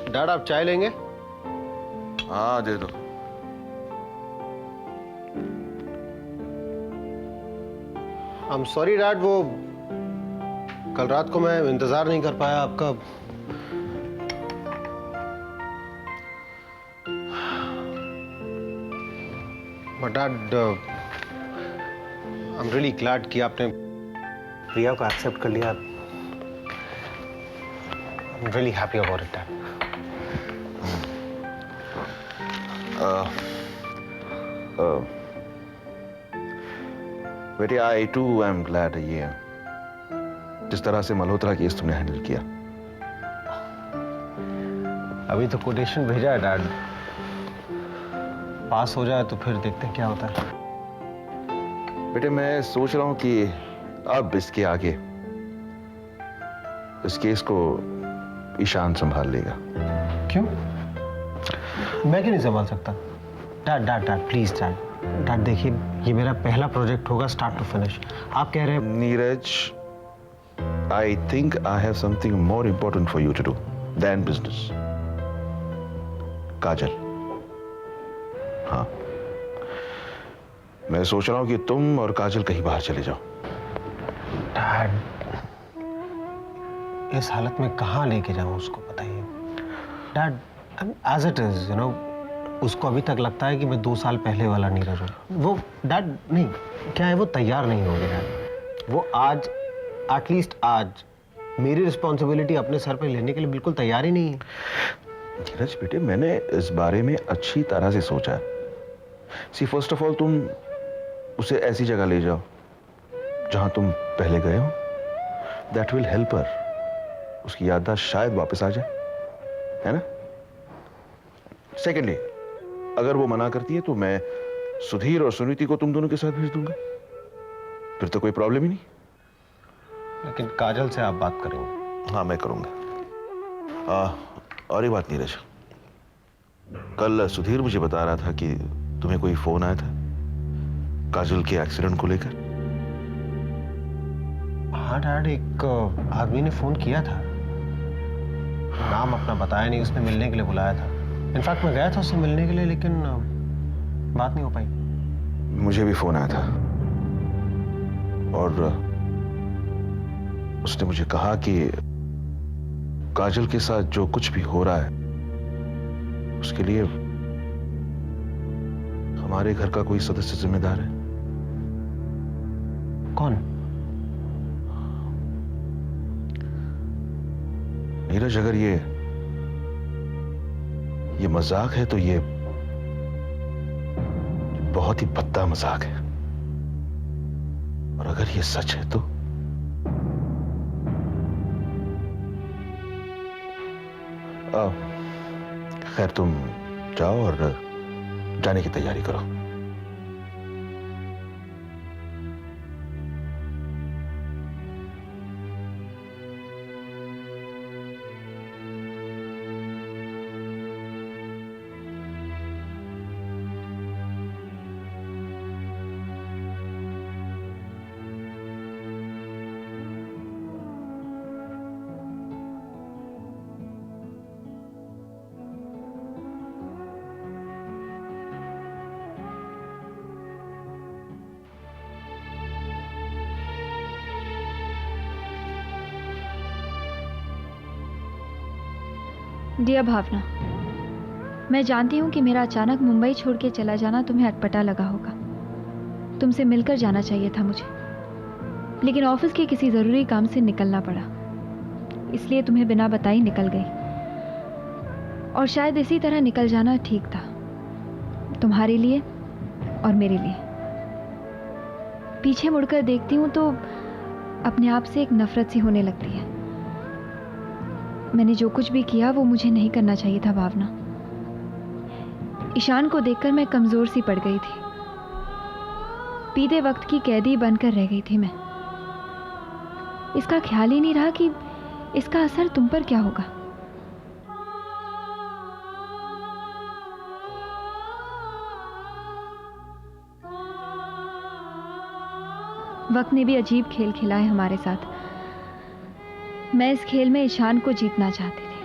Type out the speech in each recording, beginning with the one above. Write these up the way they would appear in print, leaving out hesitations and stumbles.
Dad आप चाय लेंगे? हाँ दे दो। आई एम सॉरी डैड, वो कल रात को मैं इंतजार नहीं कर पाया आपका। But dad I am really glad कि आपने प्रिया को एक्सेप्ट कर लिया। I am really happy about it dad. बेटे आई टू आई एम ग्लैड ये जिस तरह से मल्होत्रा केस तुमने हैंडल किया। अभी तो कोटेशन भेजा है डैड, पास हो जाए तो फिर देखते हैं क्या होता है। बेटे मैं सोच रहा हूं कि अब इसके आगे इस केस को ईशान संभाल लेगा। क्यों? मैं क्यों नहीं संभाल सकता? Dad dad dad please dad. Dad देखिए, ये मेरा पहला प्रोजेक्ट होगा स्टार्ट टू फिनिश। आप कह रहे हैं Neeraj, I think I have something more important for you to do than business. Kajal, हाँ मैं सोच रहा हूं कि तुम और काजल कहीं बाहर चले जाओ। डैड इस हालत में कहाँ लेके जाऊं उसको, बताइए dad. As it is you know, उसको अभी तक लगता है कि मैं 2 साल पहले वाला नीरज हूं। वो डैड नहीं, क्या है, वो तैयार नहीं होगी डैड। वो आज एटलीस्ट आज मेरी रिस्पॉन्सिबिलिटी अपने सर पे लेने के लिए बिल्कुल तैयार ही नहीं है। नीरज बेटे, मैंने इस बारे में अच्छी तरह से सोचा है। सी फर्स्ट ऑफ ऑल तुम उसे ऐसी जगह ले जाओ जहां तुम पहले गए हो। That will help her. उसकी याददाश्त शायद वापस आ जाए, है ना। सेकेंडली, अगर वो मना करती है तो मैं सुधीर और सुनीति को तुम दोनों के साथ भेज दूंगा, फिर तो कोई प्रॉब्लम ही नहीं। लेकिन काजल से आप बात करेंगे? हाँ मैं करूंगा। और एक बात नीरज, कल सुधीर मुझे बता रहा था कि तुम्हें कोई फोन आया था काजल के एक्सीडेंट को लेकर। हाँ डैड, एक आदमी ने फोन किया था, नाम अपना बताया नहीं, उसने मिलने के लिए बुलाया था। इनफैक्ट मैं गया था उससे मिलने के लिए, लेकिन बात नहीं हो पाई। मुझे भी फोन आया था और उसने मुझे कहा कि काजल के साथ जो कुछ भी हो रहा है उसके लिए हमारे घर का कोई सदस्य जिम्मेदार है। कौन? नीरज, अगर ये मजाक है तो ये बहुत ही भद्दा मजाक है, और अगर ये सच है तो खैर तुम जाओ और जाने की तैयारी करो। डियर भावना, मैं जानती हूँ कि मेरा अचानक मुंबई छोड़ के चला जाना तुम्हें अटपटा लगा होगा। तुमसे मिलकर जाना चाहिए था मुझे, लेकिन ऑफिस के किसी ज़रूरी काम से निकलना पड़ा, इसलिए तुम्हें बिना बताई निकल गई। और शायद इसी तरह निकल जाना ठीक था, तुम्हारे लिए और मेरे लिए। पीछे मुड़कर देखती हूँ तो अपने आप से एक नफरत सी होने लगती है। मैंने जो कुछ भी किया वो मुझे नहीं करना चाहिए था भावना। ईशान को देखकर मैं कमजोर सी पड़ गई थी, बीते वक्त की कैदी बनकर रह गई थी मैं। इसका ख्याल ही नहीं रहा कि इसका असर तुम पर क्या होगा। वक्त ने भी अजीब खेल खेला है हमारे साथ। मैं इस खेल में ईशान को जीतना चाहती थी,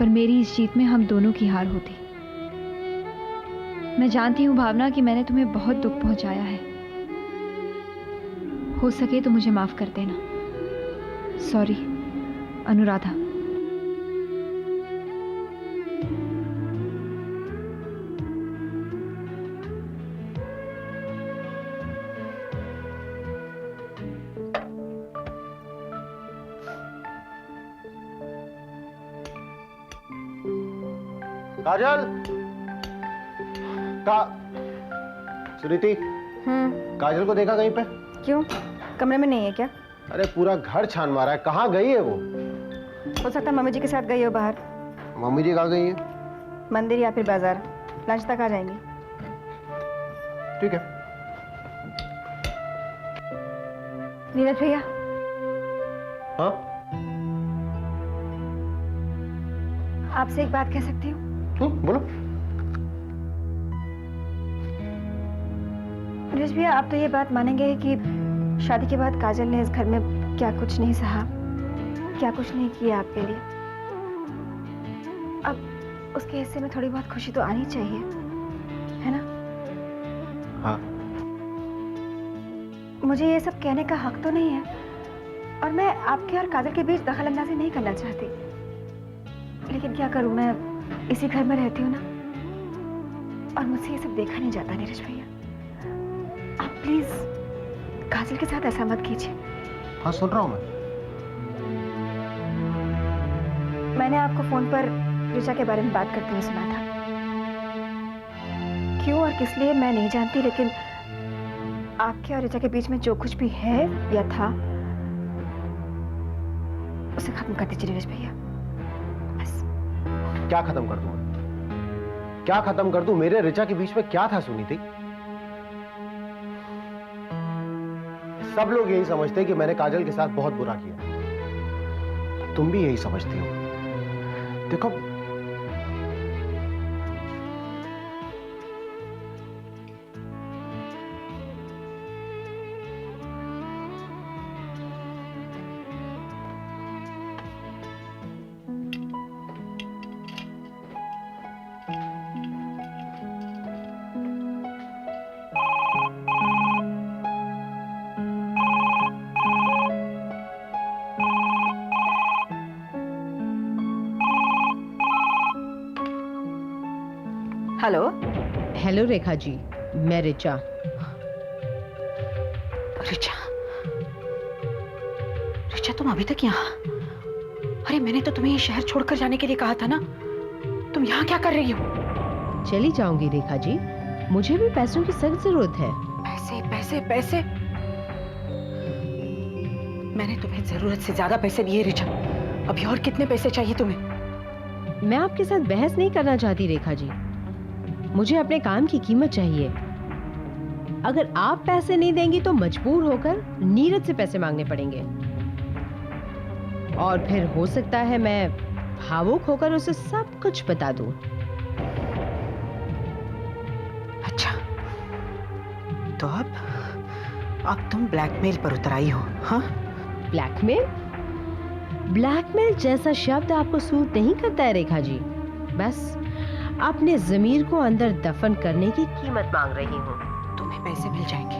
पर मेरी इस जीत में हम दोनों की हार होती। मैं जानती हूँ भावना कि मैंने तुम्हें बहुत दुख पहुंचाया है। हो सके तो मुझे माफ कर देना। सॉरी अनुराधा। काजल का सुनीति, काजल को देखा कहीं पे? क्यों, कमरे में नहीं है क्या? अरे पूरा घर छान मारा है, कहाँ गई है वो? हो सकता है मम्मी जी के साथ गई हो बाहर। मम्मी जी कहाँ गई है? मंदिर या फिर बाजार। लंच तक आ जाएंगी। ठीक है। नीरज भैया, हाँ आपसे एक बात कह सकती हूँ? बोलो। नीरज भैया, आप तो ये बात मानेंगे कि शादी के बाद काजल ने इस घर में क्या कुछ नहीं सहा, क्या कुछ नहीं किया आपके लिए। अब उसके हिस्से में थोड़ी बहुत खुशी तो आनी चाहिए, है ना? हाँ। मुझे ये सब कहने का हक तो नहीं है, और मैं आपके और काजल के बीच दखल अंदाजी नहीं करना चाहती, लेकिन क्या करूं, मैं इसी घर में रहती हूँ ना, और मुझसे ये सब देखा नहीं जाता। नीरज भैया, आप प्लीज काजल के साथ ऐसा मत कीजिए। हाँ सुन रहा हूँ मैं। मैंने आपको फोन पर ऋचा के बारे में बात करते हुए सुना था। क्यों और किस लिए मैं नहीं जानती, लेकिन आपके और ऋचा के बीच में जो कुछ भी है या था, उसे खत्म कर दीजिए नीरज भैया, बस। क्या खत्म कर दूं मैं? क्या खत्म कर दूं? मेरे ऋचा के बीच में क्या था सुनीति? सब लोग यही समझते हैं कि मैंने काजल के साथ बहुत बुरा किया। तुम भी यही समझती हो। देखो, हेलो। हेलो रेखा जी, मैं ऋचा। ऋचा, ऋचा तुम अभी तक यहाँ? अरे मैंने तो तुम्हें ये शहर छोड़कर जाने के लिए कहा था ना, तुम यहाँ क्या कर रही हो? चली जाऊंगी रेखा जी, मुझे भी पैसों की सख्त जरूरत है। पैसे पैसे पैसे? मैंने तुम्हें जरूरत से ज्यादा पैसे दिए ऋचा, अभी और कितने पैसे चाहिए तुम्हें? मैं आपके साथ बहस नहीं करना चाहती रेखा जी, मुझे अपने काम की कीमत चाहिए। अगर आप पैसे नहीं देंगी तो मजबूर होकर नीरज से पैसे मांगने पड़ेंगे, और फिर हो सकता है मैं भावुक होकर उसे सब कुछ बता दूं। अच्छा, तो अब तुम ब्लैकमेल पर उतर आई हो? हाँ, ब्लैकमेल? ब्लैकमेल जैसा शब्द आपको सूट नहीं करता है रेखा जी। बस अपने जमीर को अंदर दफन करने की कीमत मांग रही हूँ। तुम्हें पैसे मिल जाएंगे,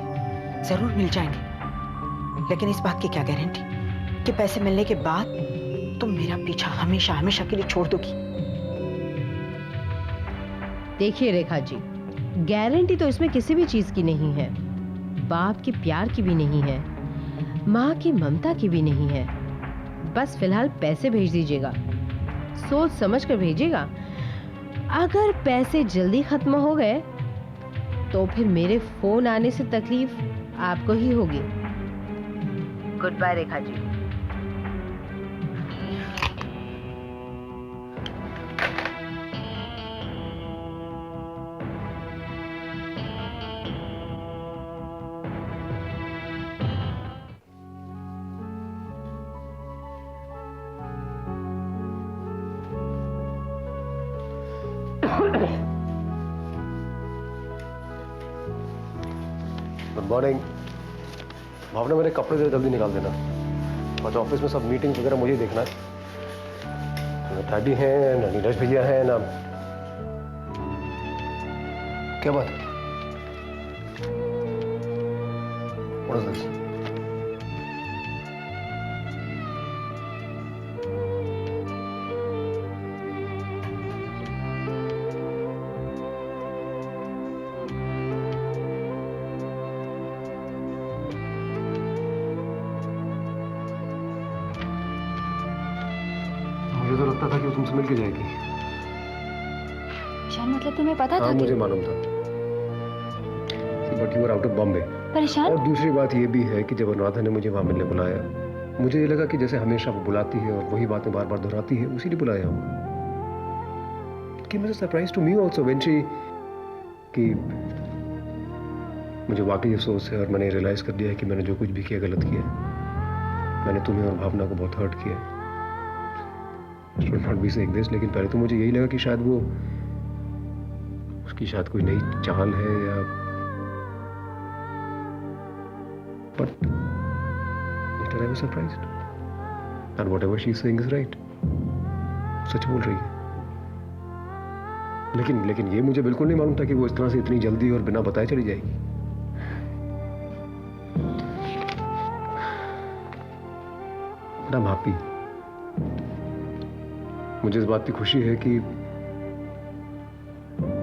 जरूर मिल जाएंगे, लेकिन इस बात की क्या गारंटी कि पैसे मिलने के बाद तुम मेरा पीछा हमेशा हमेशा के लिए छोड़ दोगी? देखिए रेखा जी, गारंटी तो इसमें किसी भी चीज की नहीं है। बाप के प्यार की भी नहीं है, माँ की ममता की भी नहीं है। बस फिलहाल पैसे भेज दीजिएगा, सोच समझ कर भेजिएगा। अगर पैसे जल्दी खत्म हो गए तो फिर मेरे फोन आने से तकलीफ आपको ही होगी। Good bye Rekha ji. Good morning. Bhavana, मेरे कपड़े जल्दी निकाल देना, आज ऑफिस में सब मीटिंग्स वगैरह मुझे देखना है। दादी हैं, ना नीरज भैया हैं, ना क्या बात है? What is this? मुझे तो लगता था कि वो तुमसे मिलके जाएगी। ईशान, मतलब तुम्हें पता था हाँ, कि मुझे मालूम था। But you are out of Bombay. परेशान? और दूसरी बात ये भी है कि जब अनुराधा ने मुझे वहां मिलने बुलाया, मुझे ये लगा कि जैसे हमेशा वो बुलाती है और वही बातें बार बार दोहराती है, उसी लिए बुलाया हूँ। कि मुझे surprise to me also when she कि मुझे वाकई अफसोस है और मैंने रियलाइज कर दिया है कि मैंने जो कुछ भी किया गलत किया है। मैंने तुम्हें और भावना को बहुत हर्ट किया है। Should not be saying this, लेकिन पहले तो मुझे यही लगा कि शायद वो उसकी शायद कोई नई चाल है या but later I was surprised and whatever she's saying is right. सच बोल रही है। लेकिन ये मुझे बिल्कुल नहीं मालूम था कि वो इस तरह से इतनी जल्दी और बिना बताए चली जाएगी। I'm happy. मुझे इस बात की खुशी है कि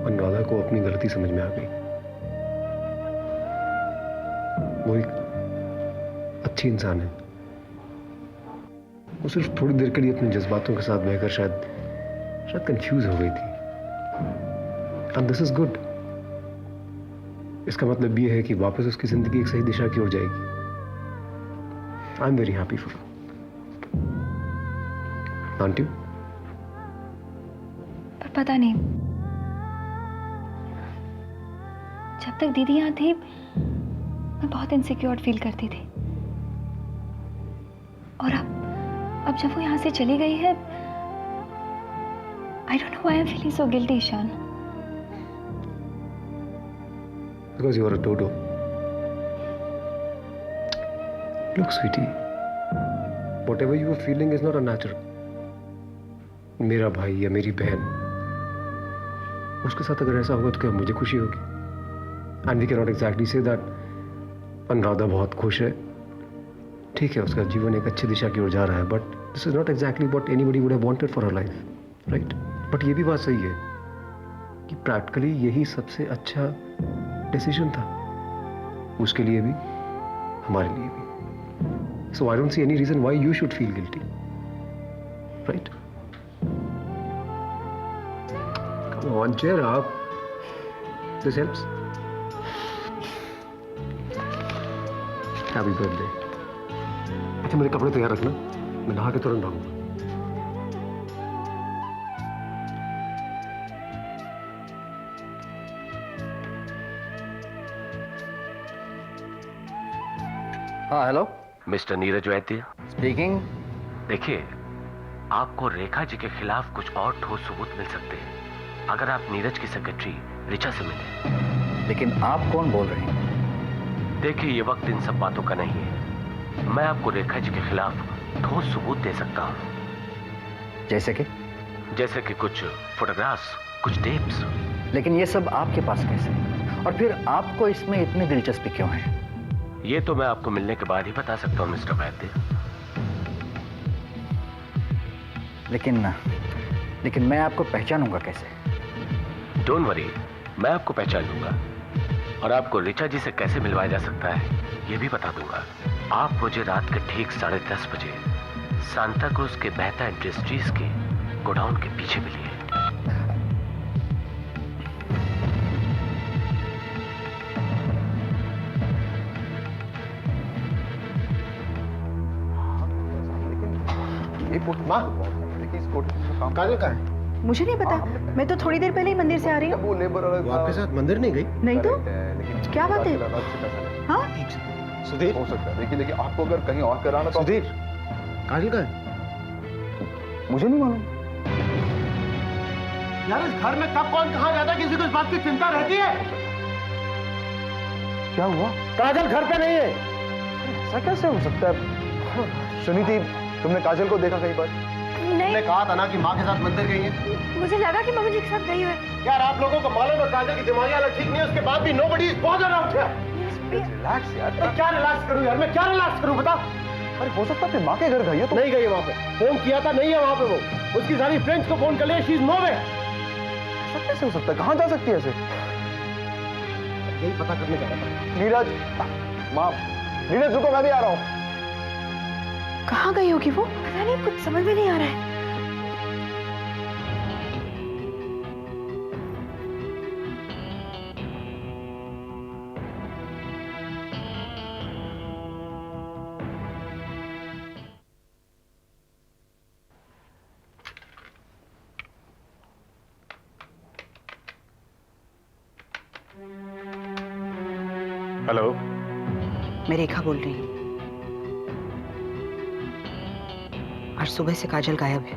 अनुराधा को अपनी गलती समझ में आ गई। वो एक अच्छी इंसान है। वो सिर्फ थोड़ी देर के लिए अपने जज्बातों के साथ बहकर शायद कंफ्यूज हो गई थी। And this is good. इसका मतलब ये है कि वापस उसकी जिंदगी एक सही दिशा की ओर जाएगी। I am very happy for her. Aunty, पर पता नहीं, जब तक दीदी यहाँ थी मैं बहुत इनसिक्योर फील करती थी, और अब जब वो यहाँ से चली गई है, I don't know why I am feeling so guilty, Ishaan. Because you are a dodo. Look, sweetie, whatever you are feeling is not unnatural. मेरा भाई या मेरी बहन, उसके साथ अगर ऐसा होगा तो क्या मुझे खुशी होगी? And we cannot exactly say that Anuradha बहुत खुश है। ठीक है, उसका जीवन एक अच्छी दिशा की ओर जा रहा है, but this is not exactly what anybody would have wanted for her life, right? But ये भी बात सही है कि प्रैक्टिकली यही सबसे अच्छा डिसीजन था, उसके लिए भी, हमारे लिए भी। So I don't see any reason why you should feel guilty, right? Come on, cheer up. This helps. Happy birthday. अच्छा, मेरे कपड़े तैयार रखना, मैं नहा के तुरंत भागूंगा। हाँ, हेलो। मिस्टर नीरज वैद्य स्पीकिंग। देखिए, आपको रेखा जी के खिलाफ कुछ और ठोस सबूत मिल सकते हैं अगर आप नीरज की सेक्रेटरी ऋचा से मिलें। लेकिन आप कौन बोल रहे हैं? देखिए, ये वक्त इन सब बातों का नहीं है। मैं आपको रेखा जी के खिलाफ ठोस सबूत दे सकता हूँ। जैसे कि कुछ फोटोग्राफ्स, कुछ टेप्स। लेकिन ये सब आपके पास कैसे? और फिर आपको इसमें इतनी दिलचस्पी क्यों है? ये तो मैं आपको मिलने के बाद ही बता सकता हूँ मिस्टर वैद्य। लेकिन मैं आपको पहचानूंगा कैसे? डोंट वरी, मैं आपको पहचान लूंगा और आपको ऋचा जी से कैसे मिलवाया जा सकता है ये भी बता दूंगा। आप मुझे रात के ठीक 10:30 बजे सांता क्रूज के मेहता इंडस्ट्रीज के गोडाउन के पीछे मिलिए। माँ, काजल कहाँ है? मुझे नहीं पता, मैं तो थोड़ी देर पहले ही मंदिर से आ रही हूँ। वो लेबर वो आपके साथ मंदिर नहीं गई? नहीं तो क्या बात है? हाँ, सुधीर, हो सकता है, लेकिन आपको अगर कहीं और कराना तो सुधीर, काजल कहाँ है? मुझे नहीं मालूम। यार, इस घर में कब कौन कहाँ जाता है, किसी को इस बात की चिंता रहती है? क्या हुआ? काजल घर पे नहीं है। ऐसा कैसे हो सकता है? सुनीति, तुमने काजल को देखा कहीं पर? तुमने कहा था ना कि माँ के साथ मंदिर गई है। मुझे लगा कि मम्मी जी के साथ गई हुई है। यार आप लोगों को मालूम है काजल की दिमागी हालत ठीक नहीं है, उसके बाद भी nobody is bothered out here. Relax यार। मैं क्या रिलैक्स करूं यार, मैं क्या रिलैक्स करूं बता। अरे हो सकता है माँ के घर गई है तो नहीं गई है वहां पे, फोन किया था, नहीं है वहां पे वो। उसकी सारी फ्रेंड्स को फोन कर लिया, शी इज नोवेयर। ऐसा कैसे हो सकता है? कहाँ जा सकती है ऐसे? यही पता करने जा रहा था। नीरज, माँ, नीरज रुको, मैं भी आ रहा हूँ। कहाँ गई होगी वो? पता नहीं, कुछ समझ में नहीं आ रहा है। हेलो, मैं रेखा बोल रही हूँ। आज सुबह से काजल गायब है।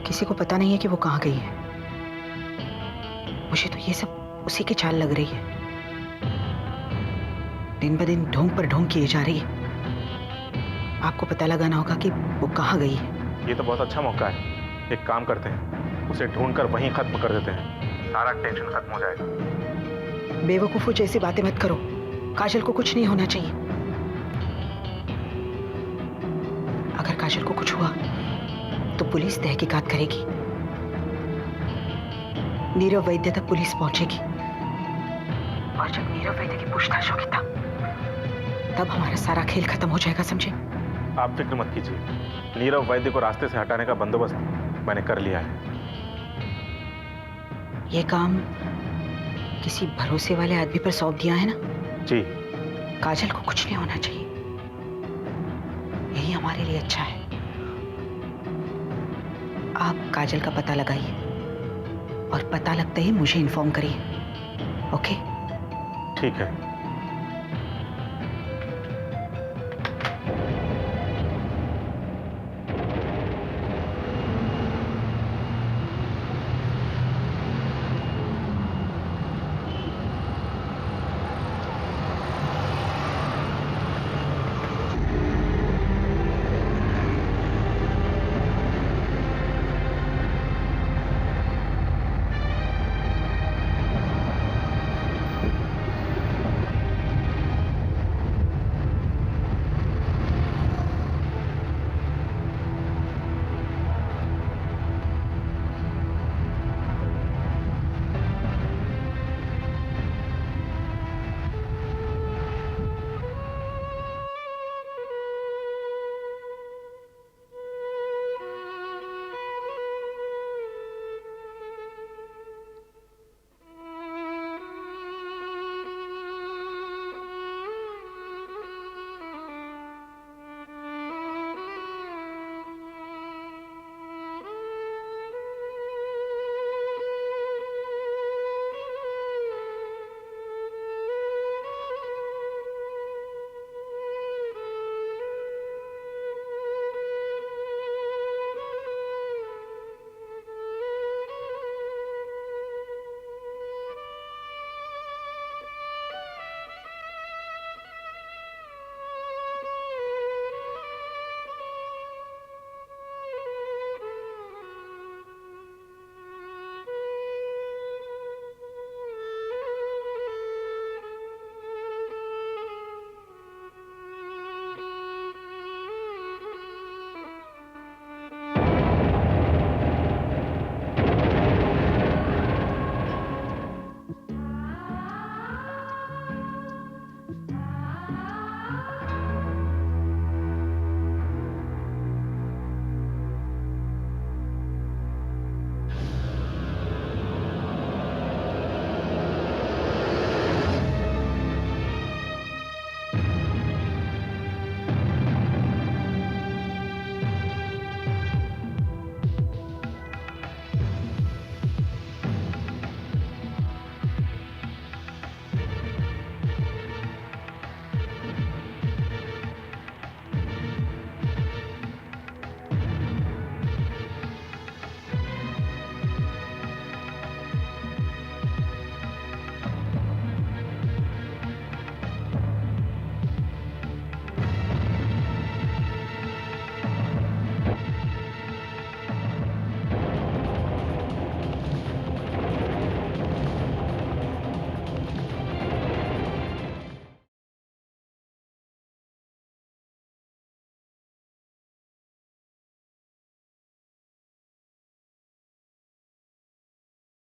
किसी को पता नहीं है कि वो कहाँ गई है। मुझे तो ये सब उसी की चाल लग रही है। दिन ब दिन ढोंग पर ढोंग किए जा रही है। आपको पता लगाना होगा कि वो कहाँ गई है। ये तो बहुत अच्छा मौका है। एक काम करते हैं, उसे ढूंढकर वहीं खत्म कर देते हैं, सारा टेंशन खत्म हो जाएगा। बेवकूफों जैसी बातें मत करो। काजल को कुछ नहीं होना चाहिए। अगर काजल को कुछ हुआ तो पुलिस तहकीकात करेगी। नीरव वैद्य तक पुलिस पहुंचेगी और जब नीरव वैद्य की पूछताछ होगी तब हमारा सारा खेल खत्म हो जाएगा, समझे? आप फिक्र मत कीजिए, नीरव वैद्य को रास्ते से हटाने का बंदोबस्त मैंने कर लिया है। ये काम किसी भरोसे वाले आदमी पर सौंप दिया है ना? जी। काजल को कुछ नहीं होना चाहिए, यही हमारे लिए अच्छा है। आप काजल का पता लगाइए और पता लगते ही मुझे इन्फॉर्म करिए, ओके? ठीक है।